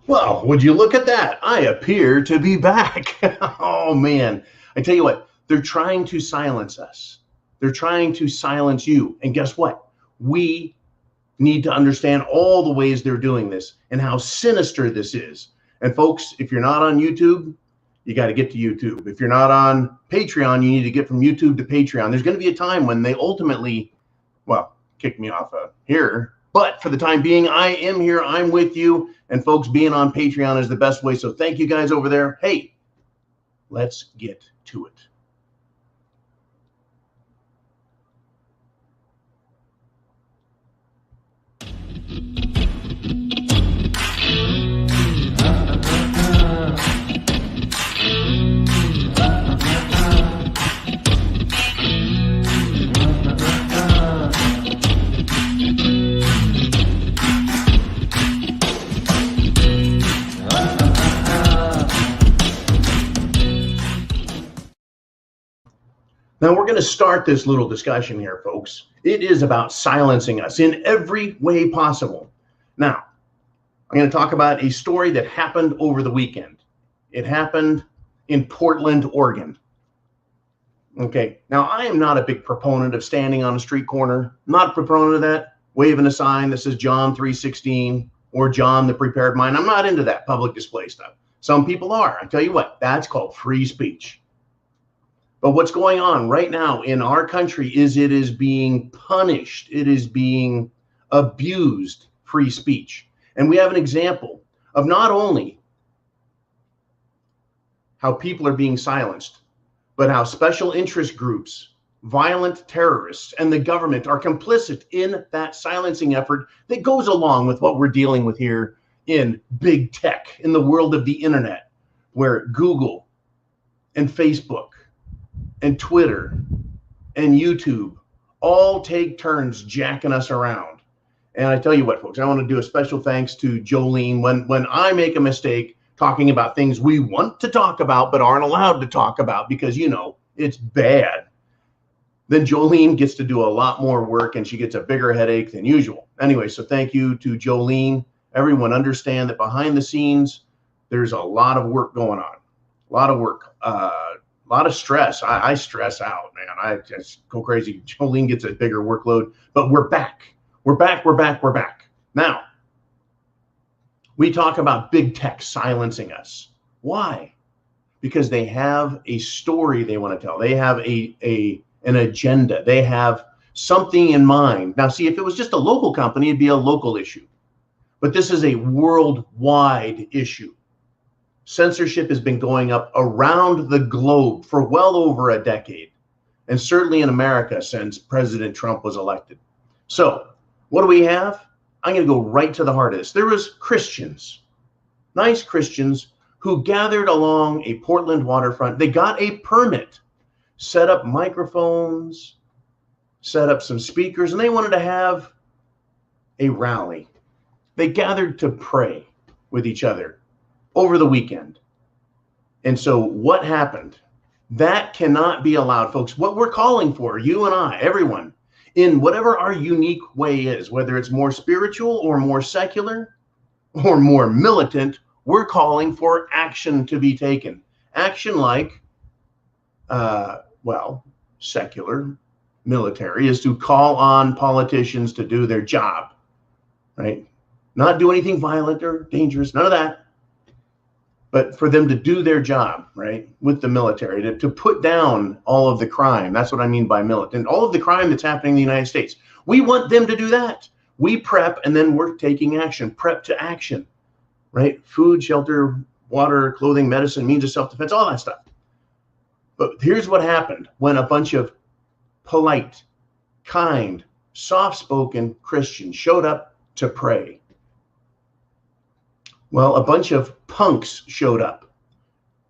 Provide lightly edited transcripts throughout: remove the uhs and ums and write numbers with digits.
Well, would you look at that? I appear to be back. Oh, man. I tell you what, they're trying to silence us. They're trying to silence you. And guess what? We need to understand all the ways they're doing this and how sinister this is. And folks, if you're not on YouTube, you got to get to YouTube. If you're not on Patreon, you need to get from YouTube to Patreon. There's going to be a time when they ultimately, well, kick me off of here. But for the time being, I am here. I'm with you. And folks, being on Patreon is the best way. So thank you guys over there. Hey, let's get to it. Now, we're going to start this little discussion here, folks. It is about silencing us in every way possible. Now, I'm going to talk about a story that happened over the weekend. It happened in Portland, Oregon. Okay, now I am not a big proponent of standing on a street corner. Not a proponent of that, waving a sign that says John 3:16 or John the Prepared Mind. I'm not into that public display stuff. Some people are. I tell you what, that's called free speech. But what's going on right now in our country is it is being punished. It is being abused, free speech. And we have an example of not only how people are being silenced, but how special interest groups, violent terrorists, and the government are complicit in that silencing effort that goes along with what we're dealing with here in big tech, in the world of the internet, where Google and Facebook and Twitter and YouTube all take turns jacking us around. And I tell you what, folks, I want to do a special thanks to Jolene. When I make a mistake talking about things we want to talk about but aren't allowed to talk about because, you know, it's bad, then Jolene gets to do a lot more work and she gets a bigger headache than usual. Anyway, so thank you to Jolene. Everyone understand that behind the scenes, there's a lot of work going on, a lot of work. A lot of stress. I stress out, man. I just go crazy. Jolene gets a bigger workload, but we're back. We're back. Now, we talk about big tech silencing us. Why? Because they have a story they want to tell. They have an agenda. They have something in mind. Now, see, if it was just a local company, it'd be a local issue. But this is a worldwide issue. Censorship has been going up around the globe for well over a decade, and certainly in America since President Trump was elected. So what do we have? I'm going to go right to the heart of this. There was Christians, nice Christians, who gathered along a Portland waterfront. They got a permit, set up microphones, set up some speakers, and they wanted to have a rally. They gathered to pray with each other over the weekend. And so what happened? That cannot be allowed, folks. What we're calling for, you and I, everyone, in whatever our unique way is, whether it's more spiritual or more secular or more militant, we're calling for action to be taken. Action like, secular, military is to call on politicians to do their job, right? Not do anything violent or dangerous, none of that. But for them to do their job, right, with the military, to put down all of the crime. That's what I mean by militant. All of the crime that's happening in the United States. We want them to do that. We prep, and then we're taking action. Prep to action, right? Food, shelter, water, clothing, medicine, means of self-defense, all that stuff. But here's what happened when a bunch of polite, kind, soft-spoken Christians showed up to pray. Well, a bunch of punks showed up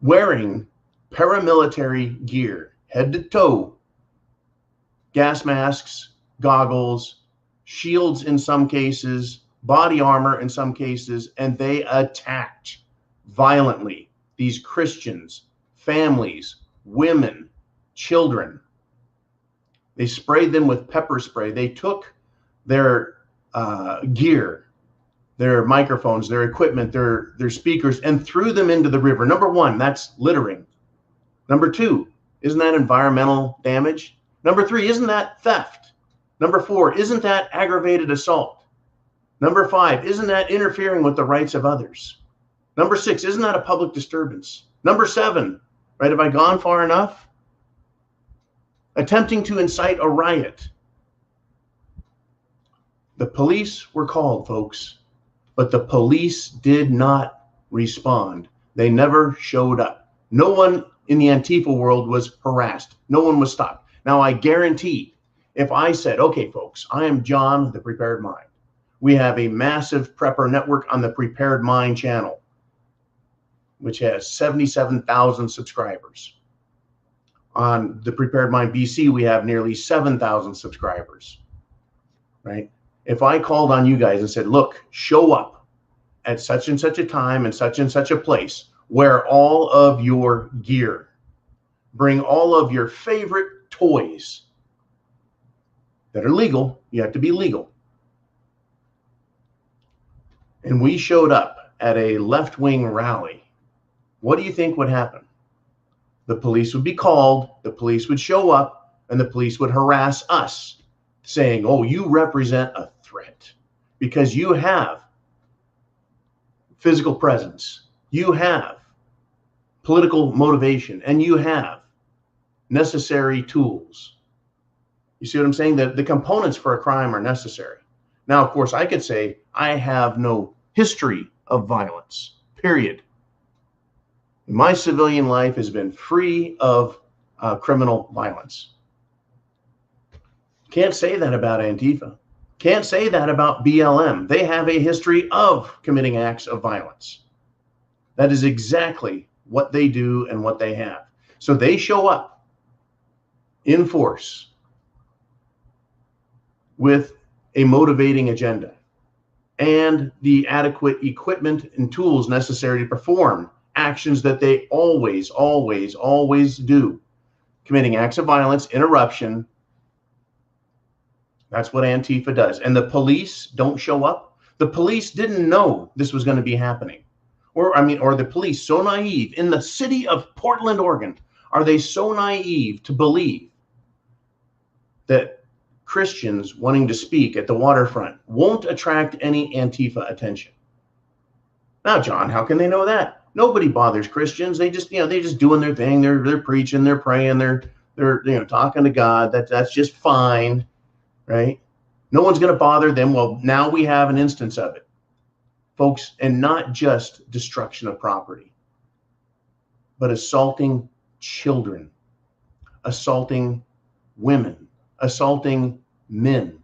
wearing paramilitary gear, head to toe, gas masks, goggles, shields in some cases, body armor in some cases, and they attacked violently these Christians, families, women, children. They sprayed them with pepper spray. They took their gear their microphones, their equipment, their speakers, and threw them into the river. Number one, that's littering. Number two, isn't that environmental damage? Number three, isn't that theft? Number four, isn't that aggravated assault? Number five, isn't that interfering with the rights of others? Number six, isn't that a public disturbance? Number seven, right, have I gone far enough? Attempting to incite a riot. The police were called, folks, but the police did not respond. They never showed up. No one in the Antifa world was harassed. No one was stopped. Now, I guarantee if I said, okay, folks, I am John, the Prepared Mind. We have a massive prepper network on the Prepared Mind channel, which has 77,000 subscribers. On the Prepared Mind BC, we have nearly 7,000 subscribers, right? If I called on you guys and said, look, show up at such and such a time and such a place, wear all of your gear, bring all of your favorite toys that are legal, you have to be legal. And we showed up at a left-wing rally. What do you think would happen? The police would be called, the police would show up, and the police would harass us, saying, oh, you represent a threat because you have physical presence, you have political motivation, and you have necessary tools. You see what I'm saying? The components for a crime are necessary. Now, of course, I could say I have no history of violence, period. My civilian life has been free of criminal violence. Can't say that about Antifa. Can't say that about BLM. They have a history of committing acts of violence. That is exactly what they do and what they have. So they show up in force with a motivating agenda and the adequate equipment and tools necessary to perform actions that they always do. Committing acts of violence, interruption. That's what Antifa does. And the police don't show up. The police didn't know this was going to be happening. Or the police so naive in the city of Portland, Oregon, are they so naive to believe that Christians wanting to speak at the waterfront won't attract any Antifa attention? Now, John, how can they know that? Nobody bothers Christians. They just, they just doing their thing. They're preaching, they're praying, they're talking to God. That's just fine, right? No one's going to bother them. Well, now we have an instance of it, folks, and not just destruction of property, but assaulting children, assaulting women, assaulting men,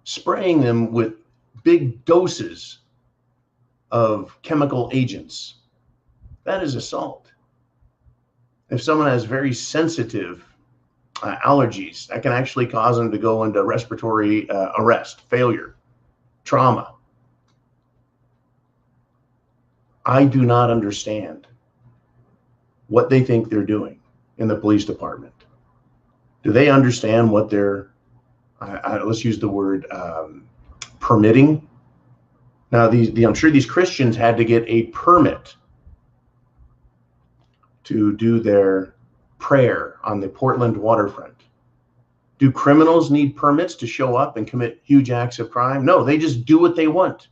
spraying them with big doses of chemical agents. That is assault. If someone has very sensitive allergies, that can actually cause them to go into respiratory arrest, failure, trauma. I do not understand what they think they're doing in the police department. Do they understand what they're, let's use the word, permitting? Now, I'm sure these Christians had to get a permit to do their prayer on the Portland waterfront. Do criminals need permits to show up and commit huge acts of crime? No, they just do what they want,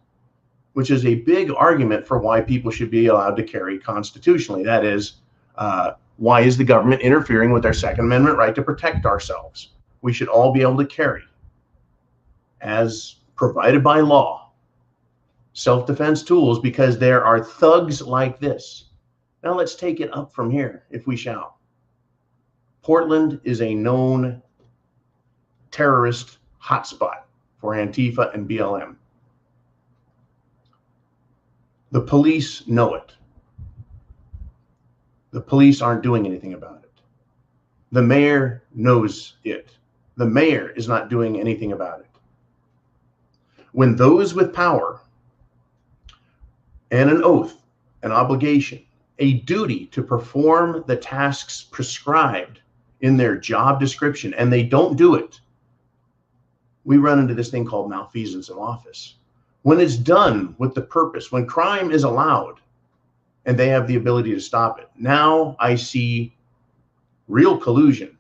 which is a big argument for why people should be allowed to carry constitutionally. That is, why is the government interfering with our Second Amendment right to protect ourselves? We should all be able to carry, as provided by law, self-defense tools, because there are thugs like this. Now let's take it up from here, if we shall. Portland is a known terrorist hotspot for Antifa and BLM. The police know it. The police aren't doing anything about it. The mayor knows it. The mayor is not doing anything about it. When those with power and an oath, an obligation, a duty to perform the tasks prescribed in their job description, and they don't do it, we run into this thing called malfeasance of office. When it's done with the purpose, when crime is allowed and they have the ability to stop it, now I see real collusion,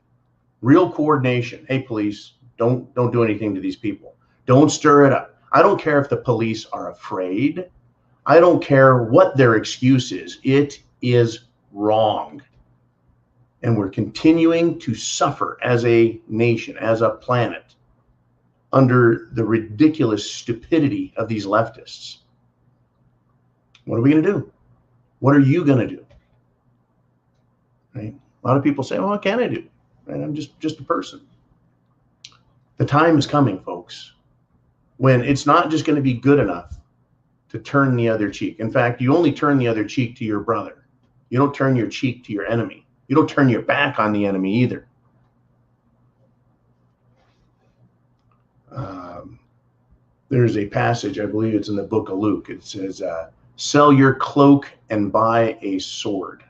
real coordination. Hey, police, don't do anything to these people. Don't stir it up. I don't care if the police are afraid. I don't care what their excuse is. It is wrong. And we're continuing to suffer as a nation, as a planet, under the ridiculous stupidity of these leftists. What are we going to do? What are you going to do? Right? A lot of people say, well, what can I do? Right? I'm just a person. The time is coming, folks, when it's not just going to be good enough to turn the other cheek. In fact, you only turn the other cheek to your brother. You don't turn your cheek to your enemy. You don't turn your back on the enemy either. There's a passage, I believe it's in the book of Luke. It says, sell your cloak and buy a sword.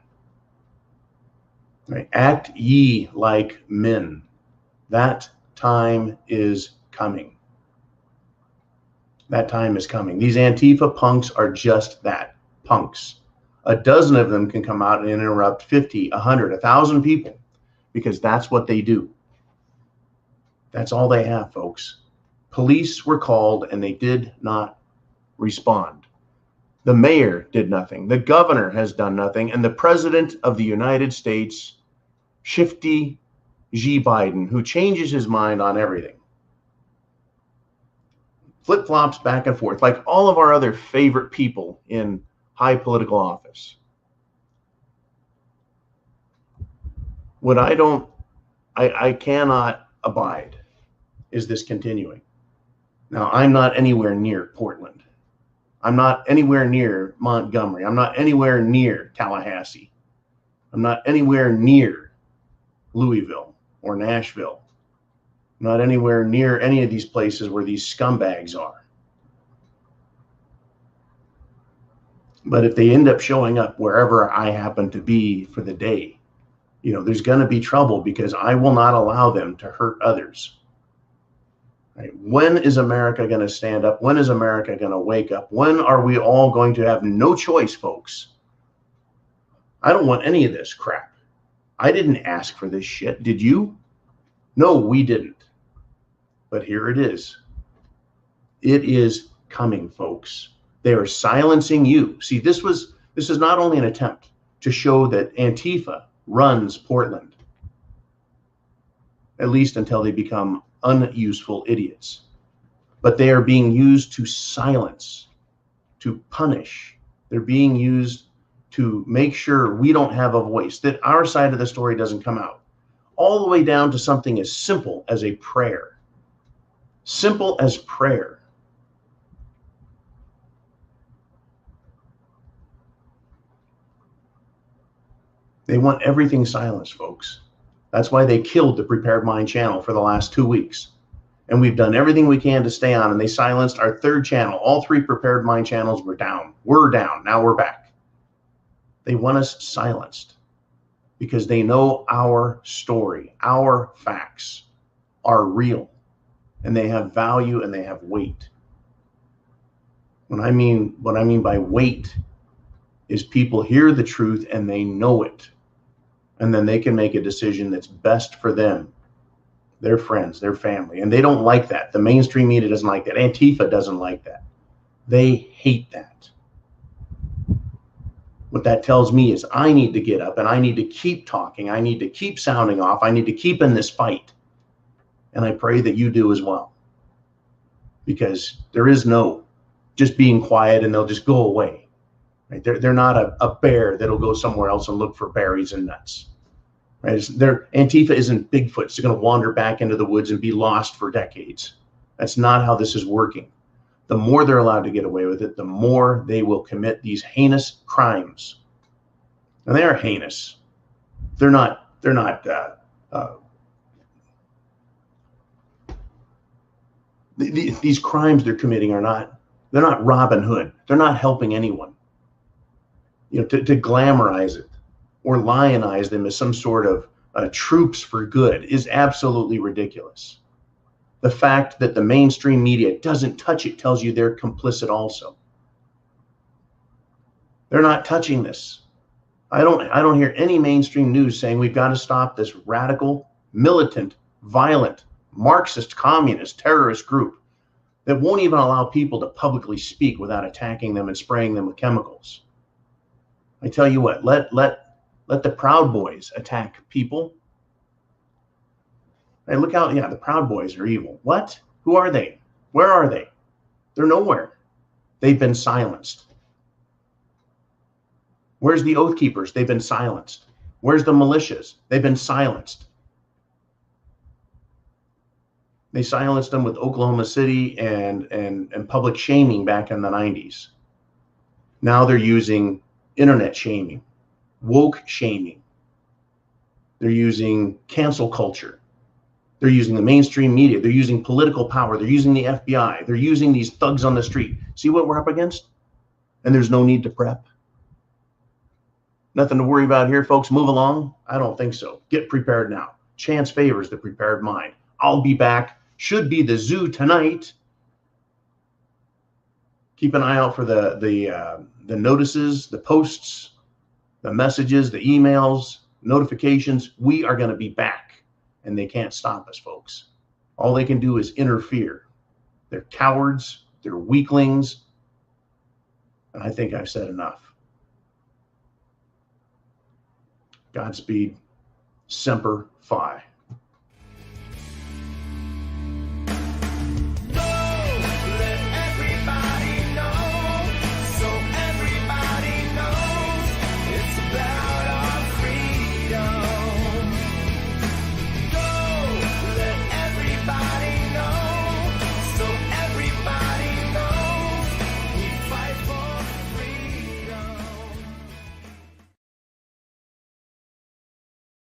Right? Act ye like men. That time is coming. That time is coming. These Antifa punks are just that, punks. A dozen of them can come out and interrupt 50, 100, 1,000 people because that's what they do. That's all they have, folks. Police were called and they did not respond. The mayor did nothing. The governor has done nothing. And the president of the United States, Shifty G. Biden, who changes his mind on everything, flip-flops back and forth like all of our other favorite people in high political office. What I cannot abide is this continuing. Now, I'm not anywhere near Portland. I'm not anywhere near Montgomery. I'm not anywhere near Tallahassee. I'm not anywhere near Louisville or Nashville. I'm not anywhere near any of these places where these scumbags are. But if they end up showing up wherever I happen to be for the day, there's going to be trouble because I will not allow them to hurt others. Right? When is America going to stand up? When is America going to wake up? When are we all going to have no choice, folks? I don't want any of this crap. I didn't ask for this shit. Did you? No, we didn't. But here it is. It is coming, folks. They are silencing you. See, this is not only an attempt to show that Antifa runs Portland, at least until they become unuseful idiots, but they are being used to silence, to punish. They're being used to make sure we don't have a voice, that our side of the story doesn't come out, all the way down to something as simple as a prayer. Simple as prayer. They want everything silenced, folks. That's why they killed the Prepared Mind channel for the last 2 weeks. And we've done everything we can to stay on, and they silenced our third channel. All 3 Prepared Mind channels were down. We're down. Now we're back. They want us silenced because they know our story, our facts are real, and they have value and they have weight. What I mean by weight is people hear the truth and they know it. And then they can make a decision that's best for them, their friends, their family. And they don't like that. The mainstream media doesn't like that. Antifa doesn't like that. They hate that. What that tells me is I need to get up and I need to keep talking. I need to keep sounding off. I need to keep in this fight. And I pray that you do as well. Because there is no just being quiet and they'll just go away. Right? They're not a bear that'll go somewhere else and look for berries and nuts. Right? Antifa isn't Bigfoot. It's going to wander back into the woods and be lost for decades. That's not how this is working. The more they're allowed to get away with it, the more they will commit these heinous crimes. And they are heinous. These crimes they're committing they're not Robin Hood. They're not helping anyone. To glamorize it or lionize them as some sort of troops for good is absolutely ridiculous. The fact that the mainstream media doesn't touch it tells you they're complicit also. They're not touching this. I don't hear any mainstream news saying we've got to stop this radical, militant, violent, Marxist, communist, terrorist group that won't even allow people to publicly speak without attacking them and spraying them with chemicals. I tell you what, let the Proud Boys attack people. Hey, look out, yeah, the Proud Boys are evil. What? Who are they? Where are they? They're nowhere. They've been silenced. Where's the Oath Keepers? They've been silenced. Where's the militias? They've been silenced. They silenced them with Oklahoma City and public shaming back in the 90s. Now they're using internet shaming, woke shaming. They're using cancel culture. They're using the mainstream media. They're using political power. They're using the FBI. They're using these thugs on the street. See what we're up against? And there's no need to prep. Nothing to worry about here, folks. Move along? I don't think so. Get prepared now. Chance favors the prepared mind. I'll be back. Should be the zoo tonight. Keep an eye out for the notices, the posts, the messages, the emails, notifications. We are going to be back, and they can't stop us, folks. All they can do is interfere. They're cowards. They're weaklings. And I think I've said enough. Godspeed. Semper Fi.